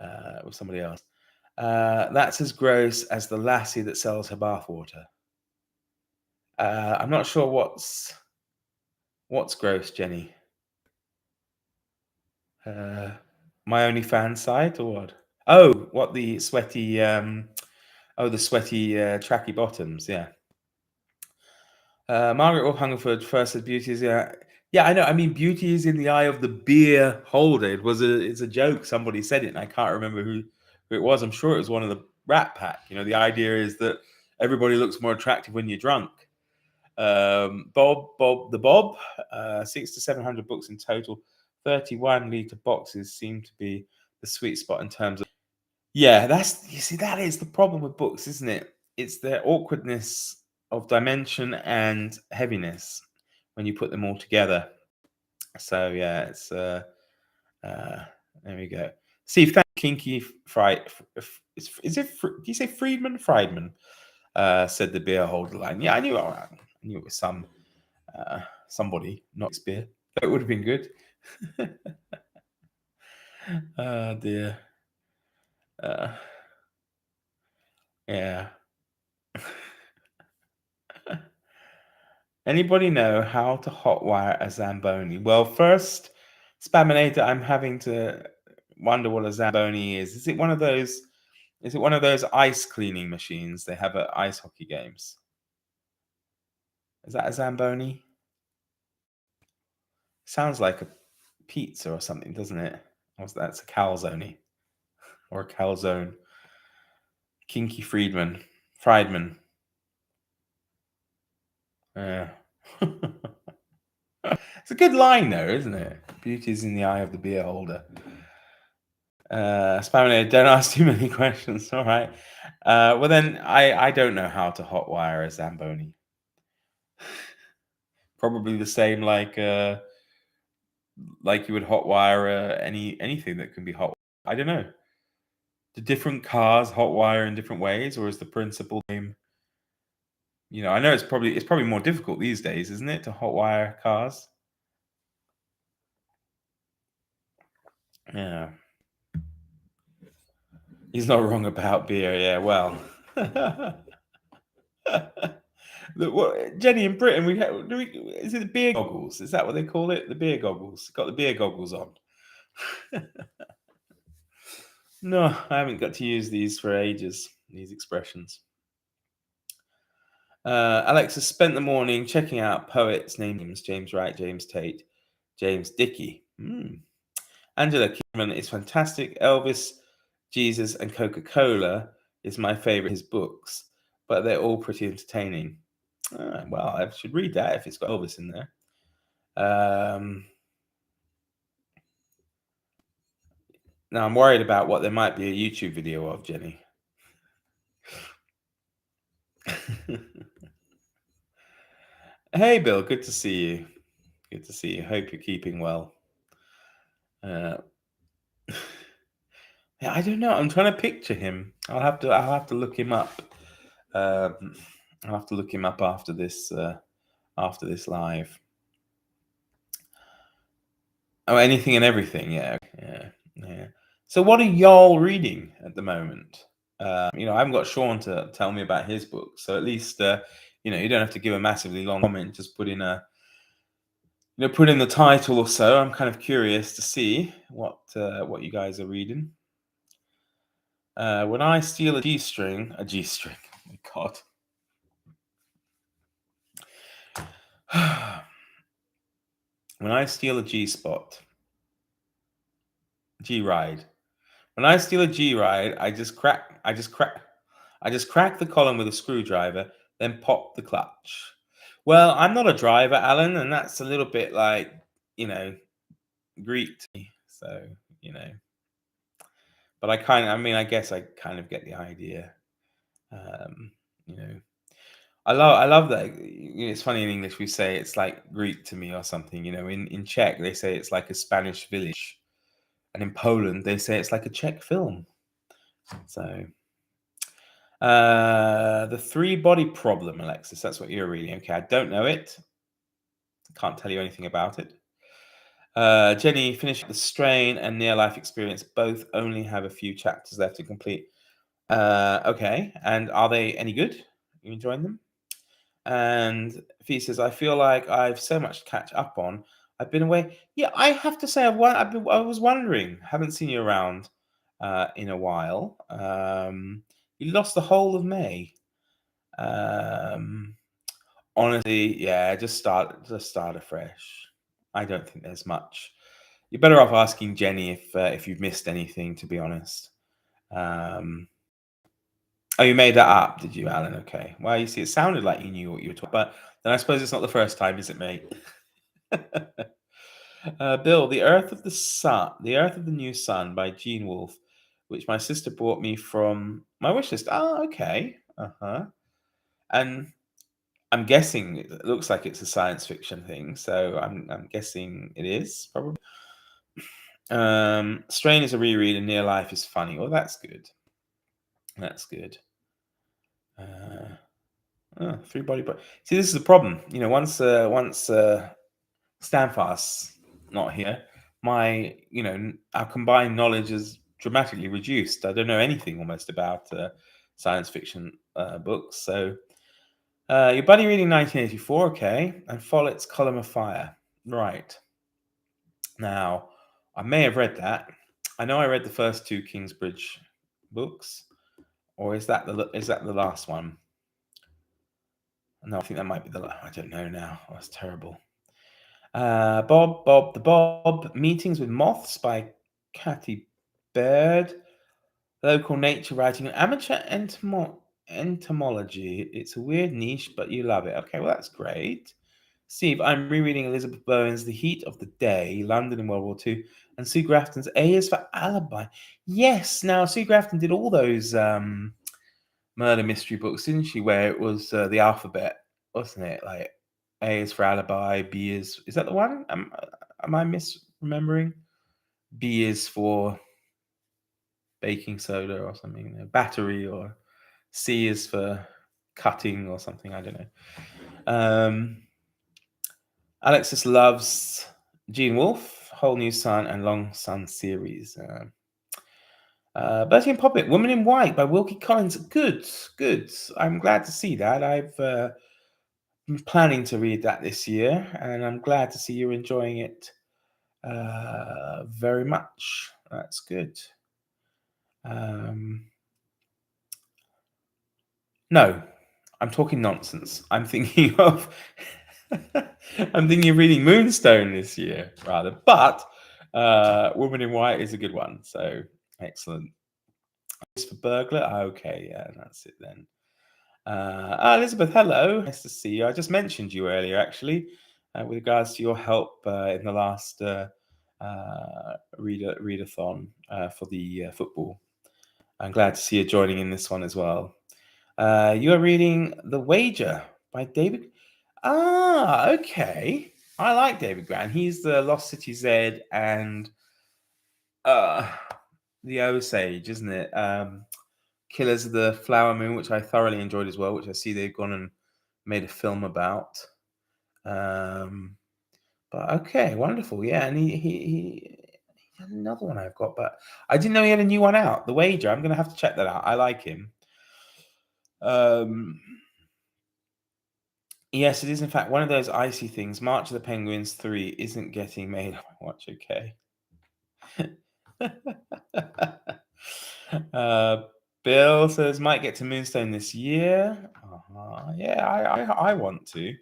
Speaker 1: Or somebody else. That's as gross as the lassie that sells her bathwater. I'm not sure what's gross, Jenny. My OnlyFans site or what? Oh, what, the sweaty the sweaty tracky bottoms, yeah. Margaret Wolf Hungerford first said beauty is I know. I mean, beauty is in the eye of the beer holder. It's a joke. Somebody said it, and I can't remember who it was. I'm sure it was one of the Rat Pack. You know, the idea is that everybody looks more attractive when you're drunk. Bob, 600 to 700 books in total. 31-liter boxes seem to be the sweet spot in terms of. Yeah, that is the problem with books, isn't it? It's their awkwardness of dimension and heaviness when you put them all together. So yeah, it's there we go. Steve, thank Kinky Fried. Is it? Do you say Friedman? Said the beer holder line. Yeah, I knew it was somebody, not Shakespeare. That would have been good. Oh dear. Yeah. Anybody know how to hotwire a Zamboni? Well, first, Spaminator, I'm having to wonder what a Zamboni is. Is it one of those ice cleaning machines they have at ice hockey games? Is that a Zamboni? Sounds like a pizza or something, doesn't it? Or that's a calzone or a calzone. Kinky Friedman. Yeah. It's a good line, though, isn't it? Beauty's in the eye of the beer holder. Spaminator, don't ask too many questions. All right. Well, then I don't know how to hotwire a Zamboni. Probably the same like you would hotwire anything that can be hot. I don't know. Do different cars hotwire in different ways, or is the principle same? You know, I know it's probably more difficult these days, isn't it, to hotwire cars? Yeah. He's not wrong about beer. Yeah. Well. Jenny, in Britain, is it the beer goggles? Is that what they call it? The beer goggles. Got the beer goggles on. No, I haven't got to use these for ages, these expressions. Alex has spent the morning checking out poets' names: James Wright, James Tate, James Dickey. Angela Kidman is fantastic. Elvis, Jesus, and Coca-Cola is my favorite. His books, but they're all pretty entertaining. Well, I should read that if it's got Elvis in there. Now I'm worried about what there might be a YouTube video of, Jenny. Hey, Bill, good to see you. Good to see you. Hope you're keeping well. Yeah, I don't know. I'm trying to picture him. I'll have to look him up. I'll have to look him up after this live. Oh, anything and everything. Yeah. So, what are y'all reading at the moment? I haven't got Sean to tell me about his book, so at least you don't have to give a massively long comment. Just put in the title or so. I'm kind of curious to see what you guys are reading. When I steal a G-string. Oh my God. When I steal a G-spot. G-ride. When I steal a G-ride, I just crack the column with a screwdriver, then pop the clutch. Well, I'm not a driver, Alan, and that's a little bit like, Greek to me. So, but I guess I kind of get the idea. I love that. It's funny in English we say it's like Greek to me or something. In Czech they say it's like a Spanish village, and in Poland they say it's like a Czech film. So, the three body problem, Alexis. That's what you're reading. Okay, I don't know it. Can't tell you anything about it. Jenny finished The Strain and Near Life Experience. Both only have a few chapters left to complete. Okay, and are they any good? You enjoying them? And Fee says, I feel like I've so much to catch up on. I've been away. Yeah, I have to say, I was wondering. Haven't seen you around in a while. You lost the whole of May. Honestly, yeah, just start afresh. I don't think there's much. You're better off asking Jenny if you've missed anything. To be honest. Oh, you made that up, did you, Alan? Okay. Well, you see, it sounded like you knew what you were talking about, but then I suppose it's not the first time, is it, mate? Bill, The Earth of the New Sun by Gene Wolfe, which my sister bought me from my wishlist. Oh, okay. Uh-huh. And I'm guessing it looks like it's a science fiction thing, so I'm guessing it is, probably. Strain is a reread and Near Life is funny. Well, that's good. That's good. Three body. See, this is the problem. Once Stanfast's not here, our combined knowledge is dramatically reduced. I don't know anything almost about science fiction books. So, your buddy reading 1984, okay, and Follett's Column of Fire, right? Now, I may have read that. I know I read the first two Kingsbridge books, or is that the last one? No, I think that might be I don't know now. Oh, that's terrible. Bob, Meetings with Moths by Cathy Baird. Local nature writing and amateur entomology. It's a weird niche, but you love it. Okay, well, that's great. Steve, I'm rereading Elizabeth Bowen's The Heat of the Day, London in World War II, and Sue Grafton's A is for Alibi. Yes, now Sue Grafton did all those murder mystery books, didn't she? Where it was the alphabet, wasn't it? Like A is for alibi, B is that the one? Am I misremembering? B is for baking soda or something, battery, or C is for cutting or something. I don't know. Alexis loves Gene Wolfe, Whole New Sun, and Long Sun series. Bertie and Poppet, Woman in White by Wilkie Collins. Good. I'm glad to see that. I've been planning to read that this year, and I'm glad to see you're enjoying it very much. That's good. No, I'm talking nonsense. I'm thinking of reading Moonstone this year, rather. But Woman in White is a good one. So excellent. For burglar. Okay, yeah, that's it then. Elizabeth, hello. Nice to see you. I just mentioned you earlier, actually, with regards to your help in the last readathon for the football. I'm glad to see you joining in this one as well. You are reading The Wager by David. Okay. I like David Grant. He's the Lost City Z and the Osage, isn't it? Killers of the Flower Moon, which I thoroughly enjoyed as well, which I see they've gone and made a film about. But okay, wonderful. Yeah, and he had another one I've got, but I didn't know he had a new one out. The Wager. I'm going to have to check that out. I like him. Yes, it is in fact one of those icy things. March of the Penguins 3 isn't getting made on my watch. Okay. Bill says might get to Moonstone this year. Yeah, I want to.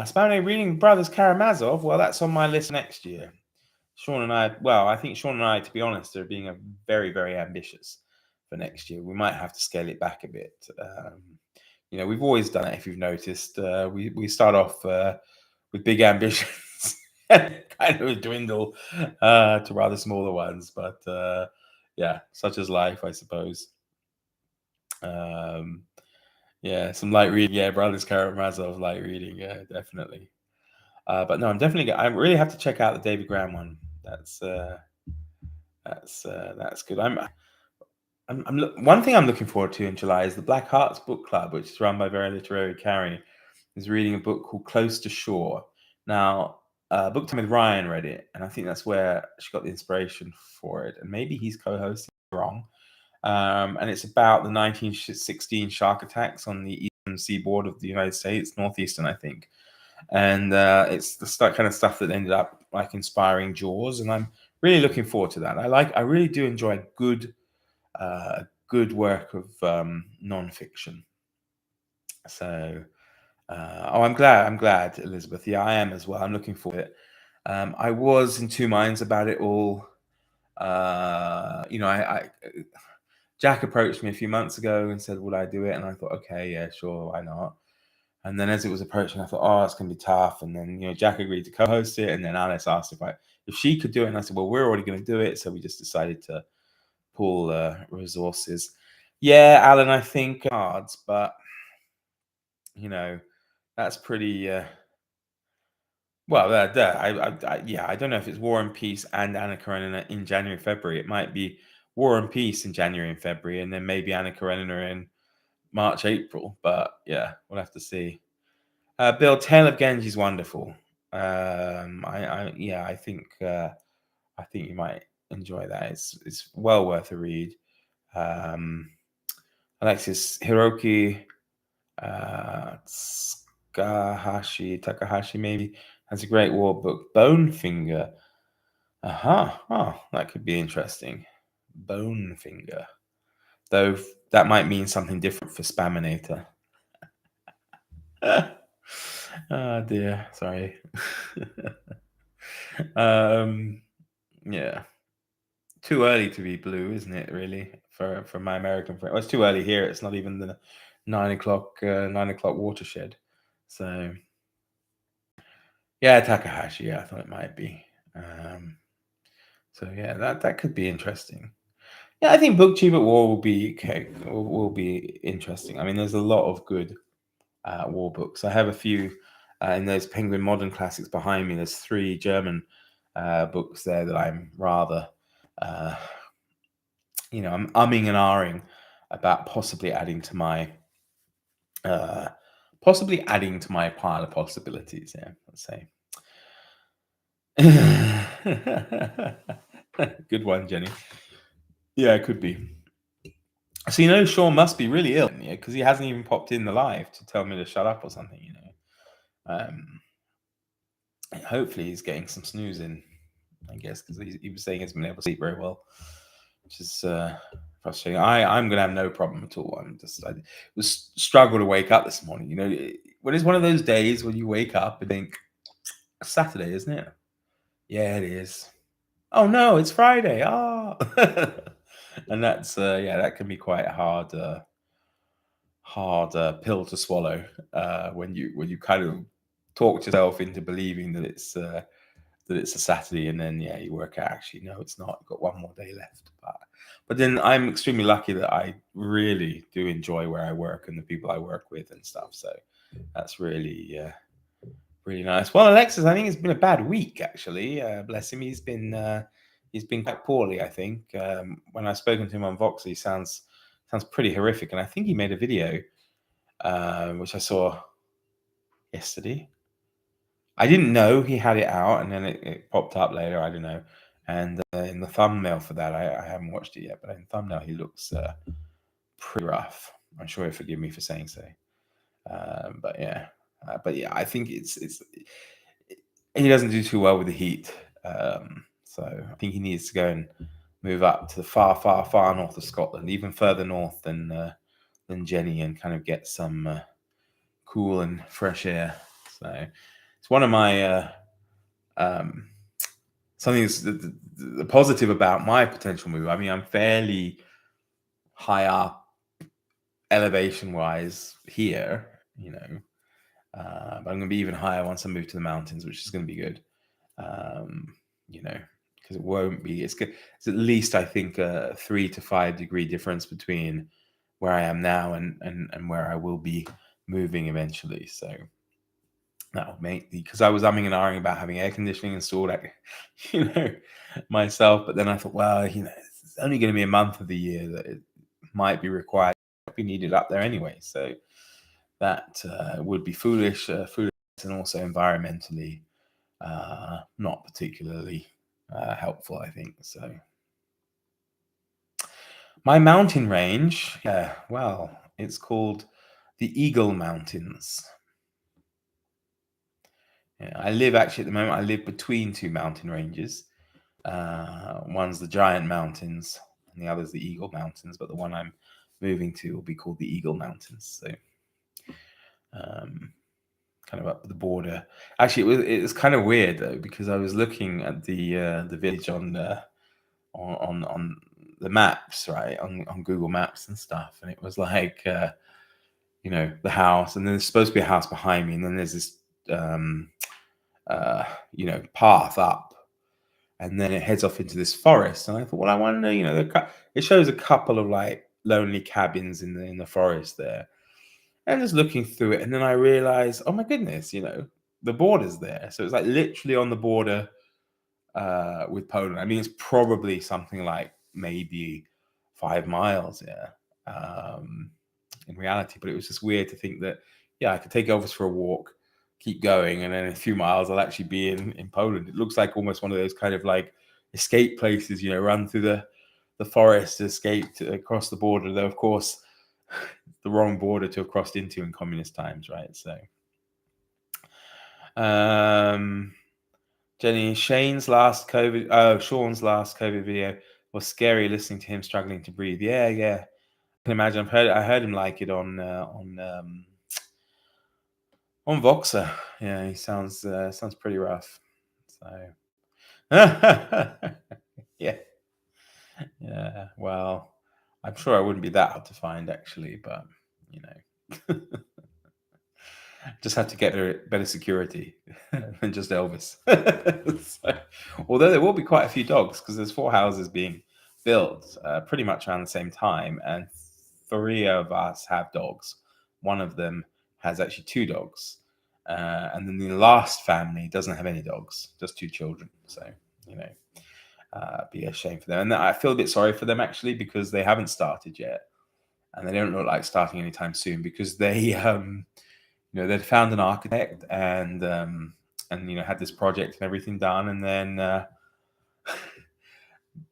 Speaker 1: Spano reading Brothers Karamazov. Well, that's on my list next year. Sean and I think Sean and I, to be honest, are being very, very ambitious for next year. We might have to scale it back a bit. We've always done it. If you've noticed, we start off with big ambitions and kind of dwindle to rather smaller ones. But yeah, such is life, I suppose. Yeah, some light reading. Yeah, Brothers Karamazov light reading. Yeah, definitely. But no, I'm definitely. I really have to check out the David Graham one. That's good. One thing I'm looking forward to in July is the Black Hearts Book Club, which is run by Very Literary Carrie, is reading a book called Close to Shore. Now, Book Time with Ryan read it, and I think that's where she got the inspiration for it. And maybe he's co-hosting, wrong. And it's about the 1916 shark attacks on the eastern seaboard of the United States, northeastern, I think. And it's the kind of stuff that ended up like inspiring Jaws, and I'm really looking forward to that. I really do enjoy good work of nonfiction. So, I'm glad, Elizabeth. Yeah, I am as well. I'm looking forward to it. I was in two minds about it all. Jack approached me a few months ago and said, "Would I do it?" And I thought, "Okay, yeah, sure, why not?" And then as it was approaching, I thought, "Oh, it's going to be tough." And then Jack agreed to co-host it, and then Alice asked if she could do it, and I said, "Well, we're already going to do it," so we just decided to pool resources. Yeah, Alan, I think cards, but that's pretty. Well, I don't know if it's War and Peace and Anna Karenina in January, February. It might be War and Peace in January and February, and then maybe Anna Karenina in March, April. But yeah, we'll have to see. Bill, Tale of Genji is wonderful. I think you might enjoy that. It's well worth a read. Alexis Hiroki Takahashi maybe has a great war book, Bonefinger. Oh, that could be interesting. Bonefinger, though that might mean something different for Spaminator. Oh dear, sorry. Yeah, too early to be blue, isn't it? Really, for my American friend. Well, it's too early here. It's not even the 9 o'clock watershed. So yeah, Takahashi. Yeah, I thought it might be. So yeah, that could be interesting. Yeah, I think Booktube at War will be okay. Will be interesting. I mean, there's a lot of good war books. I have a few in those Penguin Modern Classics behind me. There's 3 German books there that I'm rather, I'm umming and ahhing about possibly adding to my pile of possibilities. Yeah, let's say. Good one, Jenny. Yeah, it could be. So Sean must be really ill, because he hasn't even popped in the live to tell me to shut up or something. Hopefully he's getting some snooze in, I guess, because he was saying he hasn't been able to sleep very well, which is frustrating. I'm gonna have no problem at all. I was struggle to wake up this morning. When it's one of those days when you wake up and think, it's Saturday, isn't it? Yeah, it is. Oh no, it's Friday. Ah, and that's that can be quite a hard pill to swallow when you kind of talk yourself into believing that it's a Saturday, and then you work out actually no, it's not. You've got one more day left. But then I'm extremely lucky that I really do enjoy where I work and the people I work with and stuff. So that's really really nice. Well, Alexis, I think it's been a bad week actually. Bless him, he's been quite poorly. I think when I've spoken to him on Vox, he sounds pretty horrific, and I think he made a video which I saw yesterday. I didn't know he had it out, and then it popped up later. I don't know. And in the thumbnail for that, I haven't watched it yet, but in the thumbnail, he looks pretty rough. I'm sure he'll forgive me for saying so. But yeah, I think he doesn't do too well with the heat. So I think he needs to go and move up to the far, far, far north of Scotland, even further north than Jenny, and kind of get some cool and fresh air. So it's one of my something that's the positive about my potential move. I mean, I'm fairly high up elevation wise here, but I'm going to be even higher once I move to the mountains, which is going to be good. Because it won't be. It's at least I think a 3 to 5 degree difference between where I am now and where I will be moving eventually. So that would make because I was umming and ahhing about having air conditioning installed, myself. But then I thought, well, it's only going to be a month of the year that it might be required, be needed up there anyway. So that would be foolish, and also environmentally not particularly helpful, I think. So my mountain range, well, it's called the Eagle Mountains. I live actually at the moment. I live between two mountain ranges. One's the Giant Mountains, and the other's the Eagle Mountains. But the one I'm moving to will be called the Eagle Mountains. So, kind of up the border. Actually, it was kind of weird though, because I was looking at the village on the maps, right, on Google Maps and stuff, and it was like the house, and then there's supposed to be a house behind me, and then there's this path up, and then it heads off into this forest. And I thought, well, I wonder, it shows a couple of like lonely cabins in the forest there. And just looking through it, and then I realized, oh my goodness, the border's there. So it's like literally on the border with Poland. I mean, it's probably something like maybe 5 miles, in reality. But it was just weird to think that, I could take Elvis for a walk, keep going, and then in a few miles I'll actually be in Poland. It looks like almost one of those kind of like escape places, run through the forest, escape across the border, though of course the wrong border to have crossed into in communist times, right? So Sean's last COVID video was scary, listening to him struggling to breathe. Yeah, I can imagine. I heard him like it on Voxer. Yeah, he sounds pretty rough. So yeah. Well, I'm sure I wouldn't be that hard to find actually, but just have to get better security than just Elvis. So, although there will be quite a few dogs, because there's 4 houses being built pretty much around the same time, and 3 of us have dogs. One of them has actually 2 dogs, and then the last family doesn't have any dogs, just 2 children. So be a shame for them, and I feel a bit sorry for them actually, because they haven't started yet, and they don't look like starting anytime soon, because they they'd found an architect and had this project and everything done, and then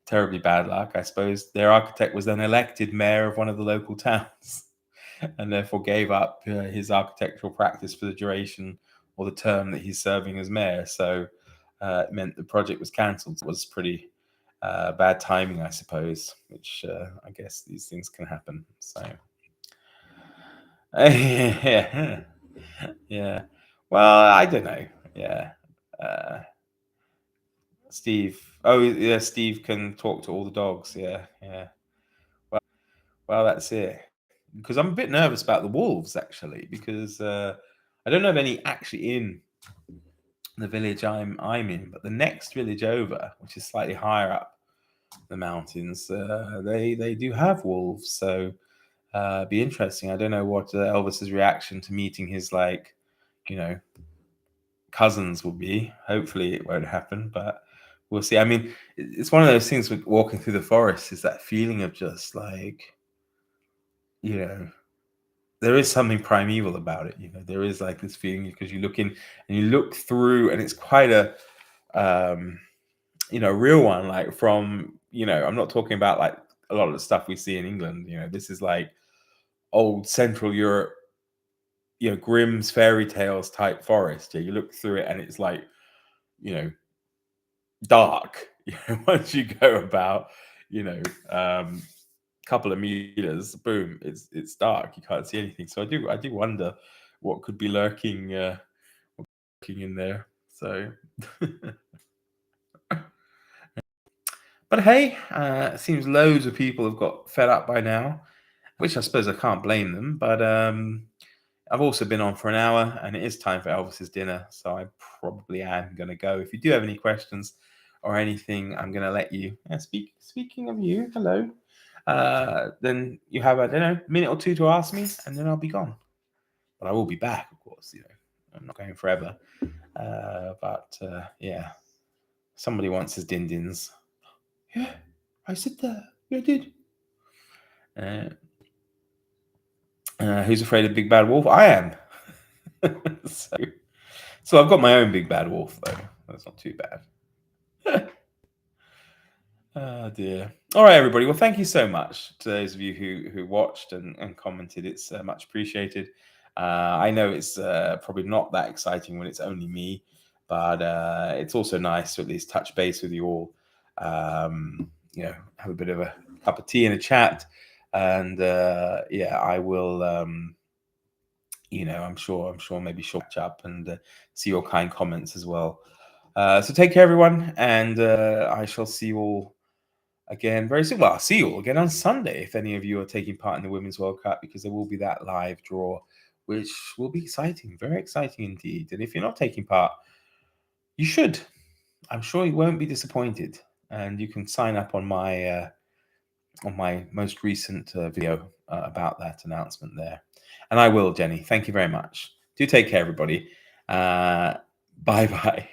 Speaker 1: terribly bad luck, I suppose. Their architect was then elected mayor of one of the local towns, and therefore gave up his architectural practice for the duration or the term that he's serving as mayor. So it meant the project was cancelled. It was pretty bad timing, I suppose, which I guess these things can happen. So yeah. Well, I don't know. Yeah. Steve. Oh, yeah. Steve can talk to all the dogs. Yeah. Well, that's it. Because I'm a bit nervous about the wolves actually, because I don't know of any actually in the village I'm in, but the next village over, which is slightly higher up the mountains, they do have wolves. So be interesting. I don't know what Elvis's reaction to meeting his cousins will be. Hopefully it won't happen, but we'll see. I mean, it's one of those things with walking through the forest, is that feeling of just like, there is something primeval about it. There is like this feeling, because you look in and you look through, and it's quite a real one, like from, I'm not talking about like a lot of the stuff we see in England. This is like old Central Europe, Grimm's fairy tales type forest. You look through it and it's like, dark. Once you go about, couple of meters, boom, it's dark. You can't see anything. So I do wonder what could be lurking in there. So but hey, it seems loads of people have got fed up by now, which I suppose I can't blame them. But I've also been on for an hour, and it is time for Elvis's dinner, so I probably am going to go. If you do have any questions or anything, I'm going to let you speak. Speaking of you, hello. then you have, I don't know, a minute or two to ask me, and then I'll be gone. But I will be back, of course. I'm not going forever. But yeah, somebody wants his din-dins. Yeah, I said that. Yeah, I did. Who's afraid of Big Bad Wolf? I am. So I've got my own Big Bad Wolf, though. That's not too bad. Oh dear. All right, everybody. Well, thank you so much to those of you who watched and commented. It's much appreciated. I know it's probably not that exciting when it's only me, but it's also nice to at least touch base with you all. Have a bit of a cup of tea and a chat, and yeah, I will. I'm sure maybe she'll catch up and see your kind comments as well. So take care, everyone, and I shall see you all again very soon. Well, I'll see you all again on Sunday if any of you are taking part in the Women's World Cup, because there will be that live draw, which will be exciting, very exciting indeed. And if you're not taking part, you should. I'm sure you won't be disappointed, and you can sign up on my most recent video about that announcement there. And I will, Jenny. Thank you very much. Do take care, everybody. Bye-bye.